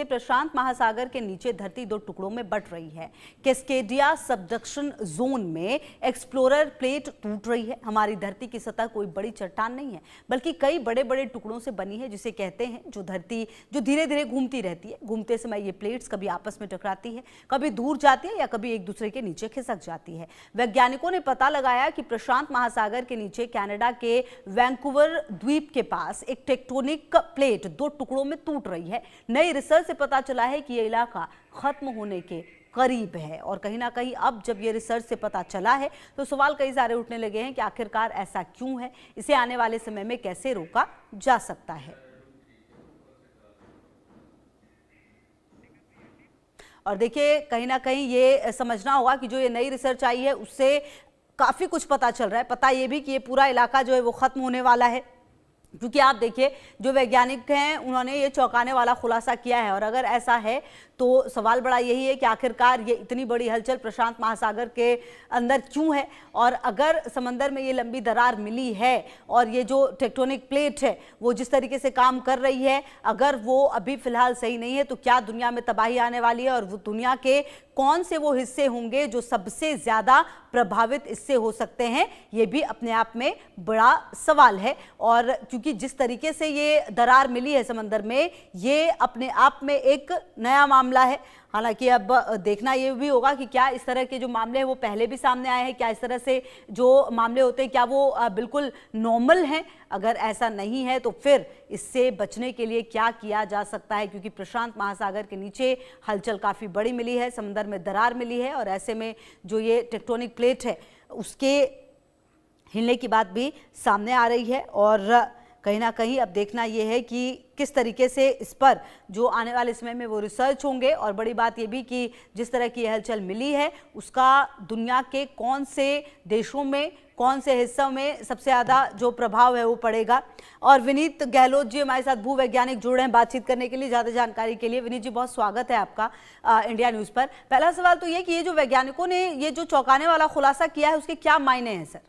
देखिए, प्रशांत महासागर के नीचे धरती दो टुकड़ों में बंट रही है। कैस्केडिया सबडक्शन जोन में एक्सप्लोरर प्लेट टूट रही है। हमारी धरती की सतह कोई बड़ी चट्टान नहीं है, बल्कि कई बड़े बड़े टुकड़ों से बनी है, जिसे कहते हैं जो धरती जो धीरे धीरे घूमती रहती है। घूमते समय ये प्लेट्स कभी आपस में टकराती है, कभी दूर जाती है या कभी एक दूसरे के नीचे खिसक जाती है। वैज्ञानिकों ने पता लगाया कि प्रशांत महासागर के नीचे कनाडा के वैंकूवर द्वीप के पास एक टेक्टोनिक प्लेट दो टुकड़ों में टूट रही है। नई रिसर्च से पता चला है कि यह इलाका खत्म होने के करीब है, और कहीं ना कहीं अब जब ये रिसर्च से पता चला है तो सवाल कई सारे उठने लगे हैं कि आखिरकार ऐसा क्यों है, इसे आने वाले समय में कैसे रोका जा सकता है। और देखिए, कहीं ना कहीं ये समझना होगा कि जो ये नई रिसर्च आई है उससे काफी कुछ पता चल रहा है। पता ये भी कि ये पूरा इलाका जो है वो खत्म होने वाला है, क्योंकि आप देखिए जो वैज्ञानिक हैं उन्होंने ये चौंकाने वाला खुलासा किया है। और अगर ऐसा है तो सवाल बड़ा यही है कि आखिरकार ये इतनी बड़ी हलचल प्रशांत महासागर के अंदर क्यों है, और अगर समंदर में ये लंबी दरार मिली है और ये जो टेक्टोनिक प्लेट है वो जिस तरीके से काम कर रही है, अगर वो अभी फिलहाल सही नहीं है तो क्या दुनिया में तबाही आने वाली है, और वो दुनिया के कौन से वो हिस्से होंगे जो सबसे ज्यादा प्रभावित इससे हो सकते हैं, ये भी अपने आप में बड़ा सवाल है। और क्योंकि जिस तरीके से ये दरार मिली है समंदर में, ये अपने आप में एक नया मामला है। हालांकि अब देखना ये भी होगा कि क्या इस तरह के जो मामले हैं वो पहले भी सामने आए हैं, क्या इस तरह से जो मामले होते हैं क्या वो बिल्कुल नॉर्मल हैं। अगर ऐसा नहीं है तो फिर इससे बचने के लिए क्या किया जा सकता है, क्योंकि प्रशांत महासागर के नीचे हलचल काफ़ी बड़ी मिली है, समंदर में दरार मिली है, और ऐसे में जो ये टेक्टोनिक प्लेट है उसके हिलने की बात भी सामने आ रही है। और कहीं ना कहीं अब देखना यह है कि किस तरीके से इस पर जो आने वाले समय में वो रिसर्च होंगे। और बड़ी बात यह भी कि जिस तरह की हलचल मिली है उसका दुनिया के कौन से देशों में, कौन से हिस्सों में सबसे ज़्यादा जो प्रभाव है वो पड़ेगा। और विनीत गहलोत जी हमारे साथ भूवैज्ञानिक जुड़े हैं बातचीत करने के लिए, ज़्यादा जानकारी के लिए। विनीत जी, बहुत स्वागत है आपका इंडिया न्यूज़ पर। पहला सवाल तो ये कि ये जो वैज्ञानिकों ने ये जो चौंकाने वाला खुलासा किया है उसके क्या मायने हैं सर?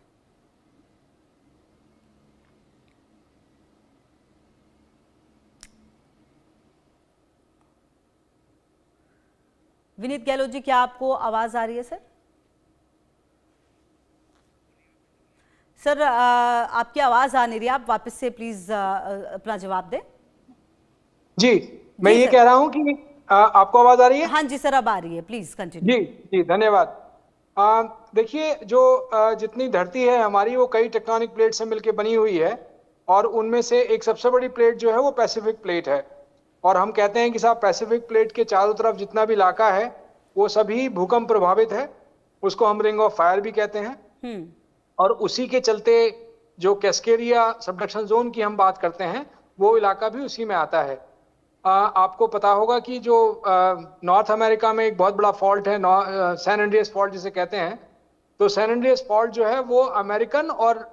विनीत गहलोत जी, क्या आपको आवाज आ रही है सर? सर आपकी आवाज आ नहीं रही, आप वापस से प्लीज अपना जवाब दें। जी, मैं ये कह रहा हूं कि आपको आवाज आ रही है? हाँ जी सर, अब आ रही है, प्लीज कंटिन्यू। जी जी, धन्यवाद। देखिए, जो जितनी धरती है हमारी वो कई टेक्टोनिक प्लेट से मिलकर बनी हुई है, और उनमें से एक सबसे बड़ी प्लेट जो है वो पैसिफिक प्लेट है। और हम कहते हैं कि साहब पैसिफिक प्लेट के चारों तरफ जितना भी इलाका है वो सभी भूकंप प्रभावित है, उसको हम रिंग ऑफ फायर भी कहते हैं। और उसी के चलते जो कैस्केडिया सबडक्शन जोन की हम बात करते हैं वो इलाका भी उसी में आता है। आपको पता होगा कि जो नॉर्थ अमेरिका में एक बहुत बड़ा फॉल्ट है, सैन एंड्रियास फॉल्ट जिसे कहते हैं, तो सैन एंड्रियास फॉल्ट जो है वो अमेरिकन और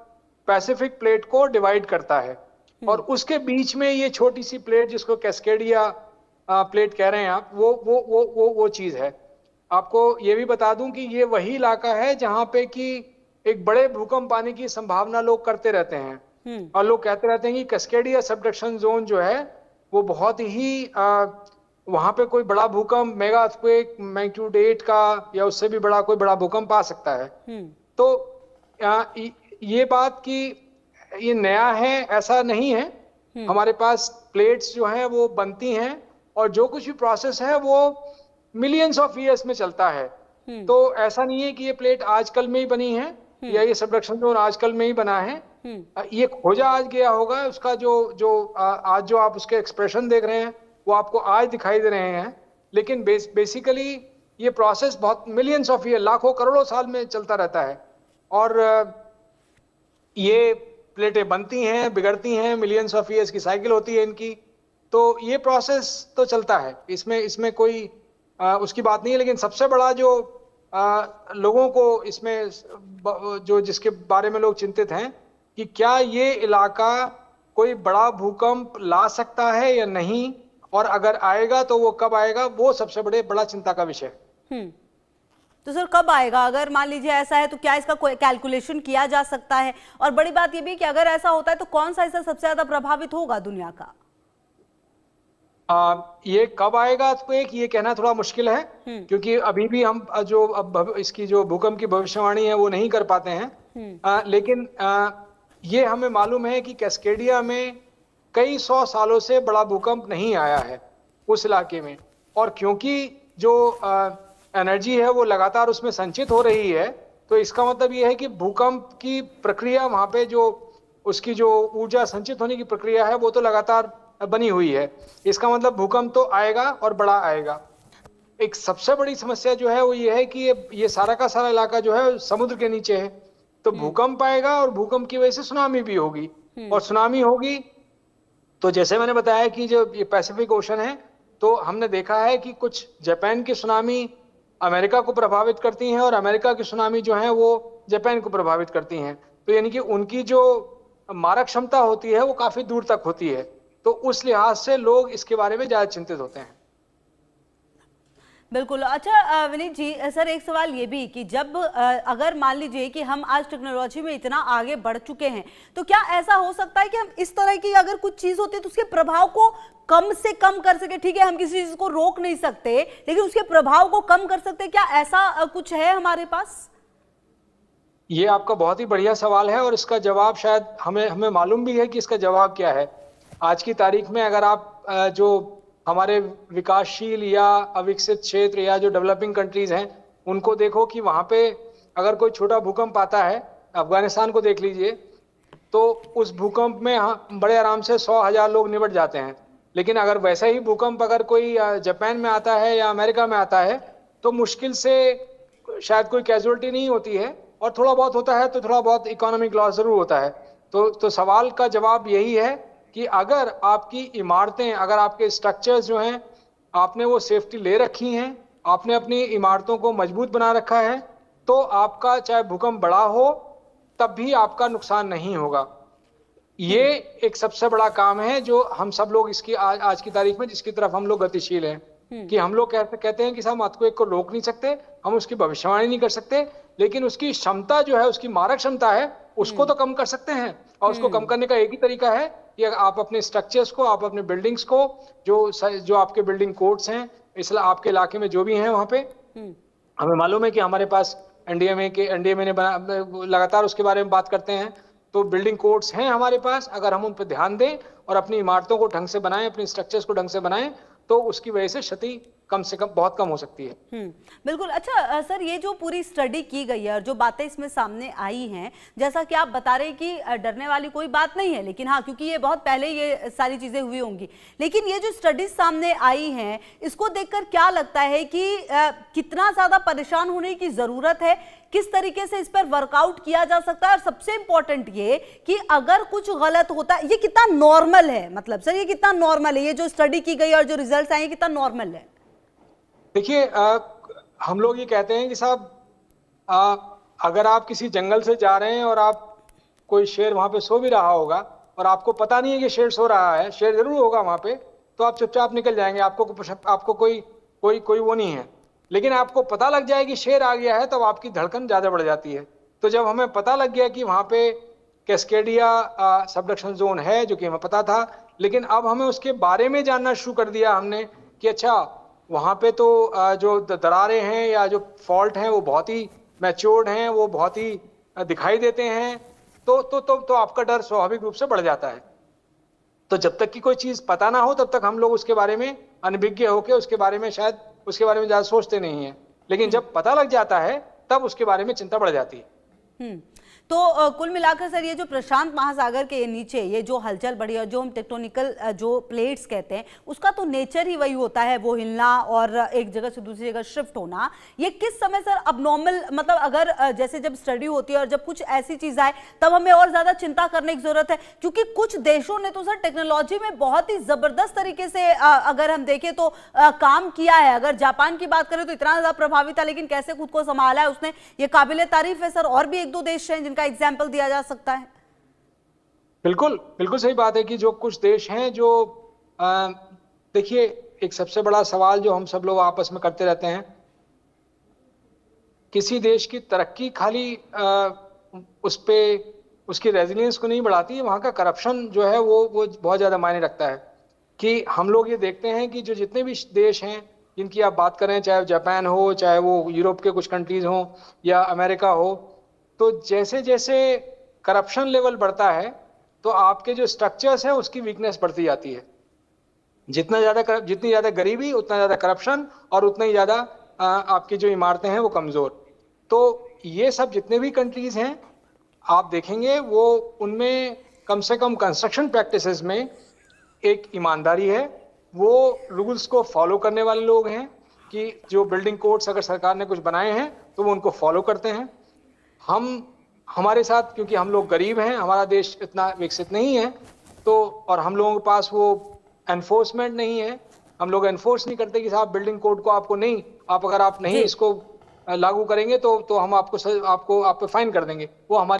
पैसिफिक प्लेट को डिवाइड करता है, और उसके बीच में ये छोटी सी प्लेट जिसको कैस्केडिया प्लेट कह रहे हैं आप, वो चीज है। आपको ये भी बता दूं कि ये वही इलाका है जहां पे कि एक बड़े भूकंप आने की संभावना लोग करते रहते हैं, और लोग कहते रहते हैं कि कैस्केडिया सबडक्शन जोन जो है वो बहुत ही वहां पे कोई बड़ा भूकंप, मेगा अर्थक्वेक मैग्नीट्यूड 8 का या उससे भी बड़ा कोई बड़ा भूकंप आ सकता है। तो ये बात कि ये नया है ऐसा नहीं है। हमारे पास प्लेट्स जो हैं वो बनती हैं, और जो कुछ भी प्रोसेस है वो मिलियंस ऑफ ईयर्स में चलता है। तो ऐसा नहीं है कि ये प्लेट आजकल में ही बनी है या ये सबडक्शन जोन आजकल में ही बना है। ये खोजा आज गया होगा, उसका आज जो आप उसके एक्सप्रेशन देख रहे हैं वो आपको आज दिखाई दे रहे हैं, लेकिन बेसिकली ये प्रोसेस बहुत मिलियंस ऑफ ईयर, लाखों करोड़ों साल में चलता रहता है। और ये प्लेटें बनती हैं, बिगड़ती हैं, मिलियंस ऑफ ईयर्स की साइकिल होती है इनकी। तो ये प्रोसेस तो चलता है, इसमें कोई उसकी बात नहीं है। लेकिन सबसे बड़ा जो लोगों को इसमें जो जिसके बारे में लोग चिंतित हैं कि क्या ये इलाका कोई बड़ा भूकंप ला सकता है या नहीं, और अगर आएगा तो वो कब आएगा, वो सबसे बड़ा चिंता का विषय। तो सर कब आएगा? अगर मान लीजिए ऐसा है तो क्या इसका कोई कैलकुलेशन किया जा सकता है? और बड़ी बात ये भी कि अगर ऐसा होता है तो कौन सा हिस्सा सबसे ज्यादा प्रभावित होगा दुनिया का? ये कब आएगा तो एक ये कहना थोड़ा मुश्किल है, क्योंकि अभी भी हम जो अब इसकी जो भूकंप की भविष्यवाणी है वो नहीं कर पाते हैं। लेकिन ये हमें मालूम है कि कैस्केडिया में कई 100 सालों से बड़ा भूकंप नहीं आया है उस इलाके में, और क्योंकि जो एनर्जी है वो लगातार उसमें संचित हो रही है, तो इसका मतलब ये है कि भूकंप की प्रक्रिया वहां पे जो उसकी जो ऊर्जा संचित होने की प्रक्रिया है वो तो लगातार बनी हुई है। इसका मतलब भूकंप तो आएगा और बड़ा आएगा। एक सबसे बड़ी समस्या जो है वो ये है कि ये सारा का सारा इलाका जो है समुद्र के नीचे है, तो भूकंप आएगा और भूकंप की वजह से सुनामी भी होगी, और सुनामी होगी तो जैसे मैंने बताया कि जो ये पैसिफिक ओशन है, तो हमने देखा है कि कुछ जापान की सुनामी अमेरिका को प्रभावित करती हैं और अमेरिका की सुनामी जो है वो जापान को प्रभावित करती हैं। तो यानी कि उनकी जो मारक क्षमता होती है वो काफी दूर तक होती है, तो उस लिहाज से लोग इसके बारे में ज्यादा चिंतित होते हैं। बिल्कुल। अच्छा विनीत जी, सर एक सवाल ये भी कि जब अगर मान लीजिए कि हम आज टेक्नोलॉजी में इतना आगे बढ़ चुके हैं, तो क्या ऐसा हो सकता है कि हम इस तरह की अगर कुछ चीज होती है तो उसके प्रभाव को कम से कम कर सके? ठीक है, हम किसी चीज को रोक नहीं सकते, लेकिन उसके प्रभाव को कम कर सकते, क्या ऐसा कुछ है हमारे पास? ये आपका बहुत ही बढ़िया सवाल है, और इसका जवाब शायद हमें मालूम भी है कि इसका जवाब क्या है। आज की तारीख में अगर आप जो हमारे विकासशील या अविकसित क्षेत्र या जो डेवलपिंग कंट्रीज हैं उनको देखो कि वहां पे अगर कोई छोटा भूकंप आता है, अफगानिस्तान को देख लीजिए, तो उस भूकंप में बड़े आराम से 100,000 लोग निपट जाते हैं। लेकिन अगर वैसा ही भूकंप अगर कोई जापान में आता है या अमेरिका में आता है, तो मुश्किल से शायद कोई कैजुअलिटी नहीं होती है, और थोड़ा बहुत होता है तो थोड़ा बहुत इकोनॉमिक लॉस जरूर होता है। तो सवाल का जवाब यही है कि अगर आपकी इमारतें, अगर आपके स्ट्रक्चर्स जो हैं आपने वो सेफ्टी ले रखी हैं, आपने अपनी इमारतों को मजबूत बना रखा है, तो आपका चाहे भूकंप बड़ा हो तब भी आपका नुकसान नहीं होगा। ये एक सबसे बड़ा काम है जो हम सब लोग इसकी आज की तारीख में जिसकी तरफ हम लोग गतिशील हैं, कि हम लोग कहते हैं कि हम अर्थक्वेक को रोक नहीं सकते, हम उसकी भविष्यवाणी नहीं कर सकते, लेकिन उसकी क्षमता जो है, उसकी मारक क्षमता है, उसको तो कम कर सकते हैं। और उसको कम करने का एक ही तरीका है कि आप अपने स्ट्रक्चर्स को, आप अपने बिल्डिंग्स को, जो आपके बिल्डिंग कोड्स हैं इसलिए आपके इलाके में जो भी हैं वहां पे, हमें मालूम है कि हमारे पास एनडीएमए ने लगातार उसके बारे में बात करते हैं, तो बिल्डिंग कोड्स हैं हमारे पास। अगर हम उन पर ध्यान दें और अपनी इमारतों को ढंग से बनाएं, अपनी स्ट्रक्चर्स को ढंग से बनाएं, तो उसकी वजह से क्षति कम से कम बहुत कम हो सकती है। बिल्कुल। अच्छा सर, ये जो पूरी स्टडी की गई है और जो बातें इसमें सामने आई हैं, जैसा कि आप बता रहे हैं कि डरने वाली कोई बात नहीं है, लेकिन हाँ, क्योंकि ये बहुत पहले ये सारी चीजें हुई होंगी, लेकिन ये जो स्टडीज सामने आई हैं इसको देखकर क्या लगता है कि कितना ज्यादा परेशान होने की जरूरत है, किस तरीके से इस पर वर्कआउट किया जा सकता है, और सबसे इंपॉर्टेंट ये कि अगर कुछ गलत होता है ये कितना नॉर्मल है? मतलब सर ये कितना नॉर्मल है, ये जो स्टडी की गई और जो रिजल्ट्स आए कितना नॉर्मल है? देखिए, हम लोग ये कहते हैं कि साहब अगर आप किसी जंगल से जा रहे हैं और आप कोई शेर वहां पे सो भी रहा होगा और आपको पता नहीं है कि शेर सो रहा है, शेर जरूर होगा वहां पे, तो आप चुपचाप निकल जाएंगे, आपको कोई वो नहीं है। लेकिन आपको पता लग जाए कि शेर आ गया है तब आपकी धड़कन ज्यादा बढ़ जाती है। तो जब हमें पता लग गया कि वहां पे कैस्केडिया सबडक्शन जोन है, जो कि हमें पता था, लेकिन अब हमें उसके बारे में जानना शुरू कर दिया हमने कि अच्छा वहां पे तो जो दरारें हैं या जो फॉल्ट हैं वो बहुत ही मैच्योर्ड हैं, वो बहुत ही दिखाई देते हैं, तो आपका डर स्वाभाविक रूप से बढ़ जाता है। तो जब तक कि कोई चीज पता ना हो तब तक हम लोग उसके बारे में अनभिज्ञ होकर उसके बारे में ज्यादा सोचते नहीं है, लेकिन जब पता लग जाता है तब उसके बारे में चिंता बढ़ जाती है। तो कुल मिलाकर सर ये जो प्रशांत महासागर के नीचे ये जो हलचल बढ़ी और जो हम टेक्टोनिकल जो प्लेट्स कहते हैं उसका तो नेचर ही वही होता है, वो हिलना और एक जगह से दूसरी जगह शिफ्ट होना। ये किस समय सर अब नॉर्मल, मतलब अगर जैसे जब स्टडी होती है और जब कुछ ऐसी चीज आए तब हमें और ज्यादा चिंता करने की जरूरत है, क्योंकि कुछ देशों ने तो सर टेक्नोलॉजी में बहुत ही जबरदस्त तरीके से अगर हम देखें तो काम किया है। अगर जापान की बात करें तो इतना ज्यादा प्रभावी था, लेकिन कैसे खुद को संभाला है उसने, ये काबिले तारीफ है सर। और भी एक दो देश हैं का एग्जाम्पल दिया जा सकता है। बिल्कुल सही बात है कि जो कुछ देश हैं जो देखिए, एक सबसे बड़ा सवाल जो हम सब लोग आपस में करते रहते हैं, किसी देश की तरक्की खाली उसकी रेजिलियंस को नहीं बढ़ाती है, वहां का करप्शन जो है वो बहुत ज्यादा मायने रखता है। कि हम लोग ये देखते हैं कि जो जितने भी देश हैं जिनकी आप बात करें, चाहे जापान हो, चाहे वो यूरोप के कुछ कंट्रीज हो या अमेरिका हो, तो जैसे जैसे करप्शन लेवल बढ़ता है तो आपके जो स्ट्रक्चर्स है उसकी वीकनेस बढ़ती जाती है। जितनी ज्यादा गरीबी उतना ज्यादा करप्शन और उतना ही ज्यादा आपकी जो इमारतें हैं वो कमजोर। तो ये सब जितने भी कंट्रीज हैं आप देखेंगे वो उनमें कम से कम कंस्ट्रक्शन प्रैक्टिसेस में एक ईमानदारी है, वो रूल्स को फॉलो करने वाले लोग हैं कि जो बिल्डिंग कोड्स अगर सरकार ने कुछ बनाए हैं तो वो उनको फॉलो करते हैं। हमारे साथ क्योंकि हम लोग गरीब हैं, हमारा देश इतना विकसित नहीं है, तो और हम लोगों के पास वो एनफोर्समेंट नहीं है, हम लोग एनफोर्स नहीं करते कि साहब बिल्डिंग कोड को आपको नहीं, अगर आप नहीं जी। इसको लागू करेंगे तो हम आप पे फाइन कर देंगे। वो हमारे